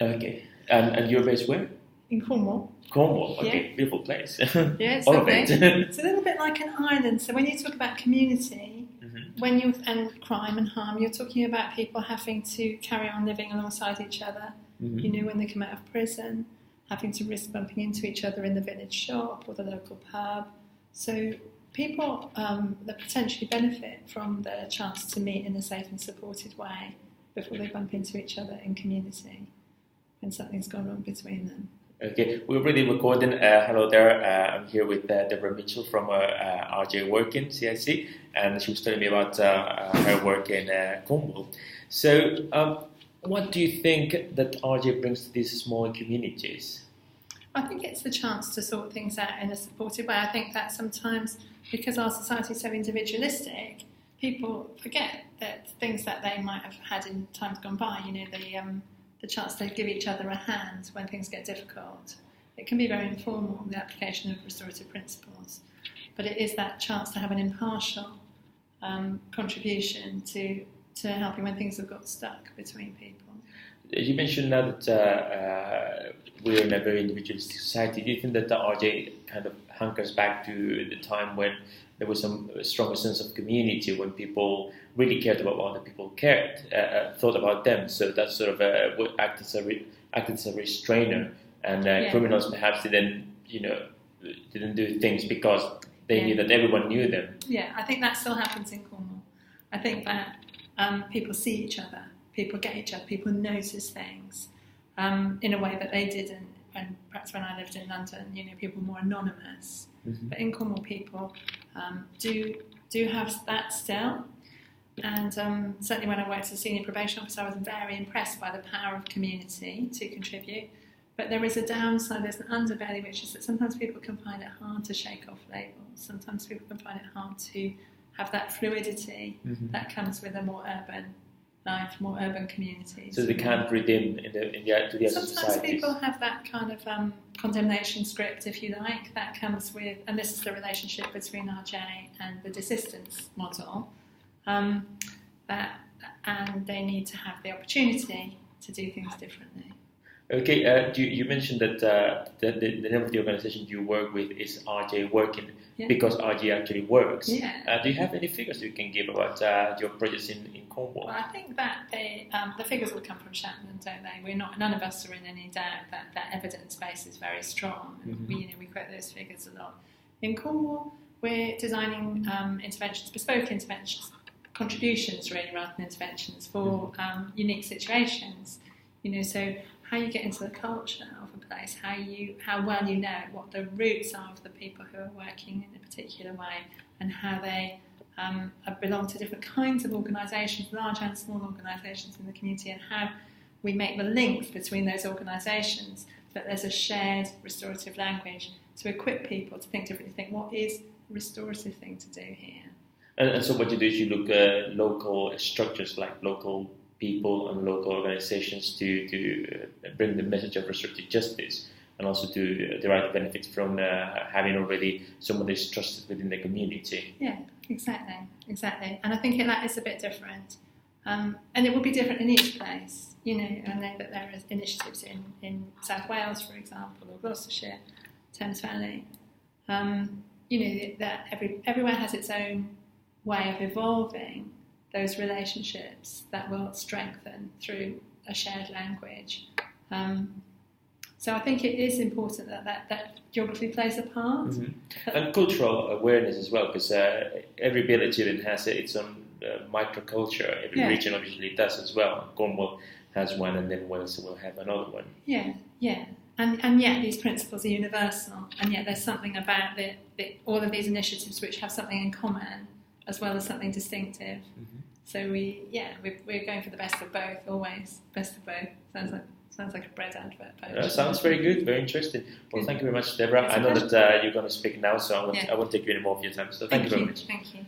Okay. And you're based where? In Cornwall. Cornwall. Okay, beautiful place. Yeah, it's all lovely. of it. It's a little bit like an island. So when you talk about community, and crime and harm, you're talking about people having to carry on living alongside each other. When they come out of prison, having to risk bumping into each other in the village shop or the local pub. So people that potentially benefit from the chance to meet in a safe and supported way before they bump into each other in community when something's gone wrong between them. Okay, we're already recording. Hello there, I'm here with Deborah Mitchell from RJ Working CIC, and she was telling me about her work in Cornwall. So, what do you think that RJ brings to these small communities? I think it's the chance to sort things out in a supportive way. I think that sometimes, because our society is so individualistic, people forget that things that they might have had in times gone by, the chance to give each other a hand when things get difficult. It can be very informal, the application of restorative principles, but it is that chance to have an impartial contribution to helping when things have got stuck between people. You mentioned now that we're in a very individualistic society. Do you think that the RJ kind of hankers back to the time when there was some stronger sense of community, when people really cared about what other people thought about them? So that sort of would act as a restrainer, and criminals perhaps didn't do things because they knew that everyone knew them. Yeah, I think that still happens in Cornwall. I think that people see each other, people get each other, people notice things in a way that they didn't. And perhaps when I lived in London, people were more anonymous. But in Cornwall, people do have that still. And certainly when I worked as a senior probation officer, I was very impressed by the power of community to contribute. But there is a downside, there's an underbelly, which is that sometimes people can find it hard to shake off labels. Sometimes people can find it hard to have that fluidity that comes with a more urban life, more urban communities. So they can't read in to the other societies. Sometimes people have that kind of condemnation script, if you like, that comes with, and this is the relationship between RJ and the desistance model, and they need to have the opportunity to do things differently. Okay, you mentioned that the name of the organisation you work with is RJ Working, because RJ actually works. Yeah. Do you have any figures you can give about your projects in Cornwall? Well, I think that the figures will come from Chapman, don't they? None of us are in any doubt that evidence base is very strong. We quote those figures a lot. In Cornwall, we're designing bespoke interventions, contributions really, rather than interventions for unique situations. So how you get into the culture of a place, how well you know what the roots are of the people who are working in a particular way, and how they belong to different kinds of organisations, large and small organisations in the community, and how we make the links between those organisations, that there's a shared restorative language to equip people to think differently, think what is the restorative thing to do here. And so what you do is you look at local structures, like local people and local organisations to bring the message of restorative justice, and also to derive benefits from having already someone that is trusted within the community. Yeah, exactly. And I think that is a bit different. And it will be different in each place. I know that there are initiatives in South Wales, for example, or Gloucestershire, Thames Valley. That everywhere has its own way of evolving those relationships that will strengthen through a shared language. So I think it is important that geography plays a part. And cultural awareness as well, because every village even has its own microculture. Every region obviously does as well. Cornwall has one, and then Wales will have another one. Yeah. And yet these principles are universal, and yet there's something about all of these initiatives which have something in common as well as something distinctive. So we're going for the best of both, always. Best of both. Sounds like a bread advert. Sounds very good, very interesting. Well, thank you very much, Deborah. I know that you're going to speak now, so I won't take you any more of your time. So thank you very much. Thank you.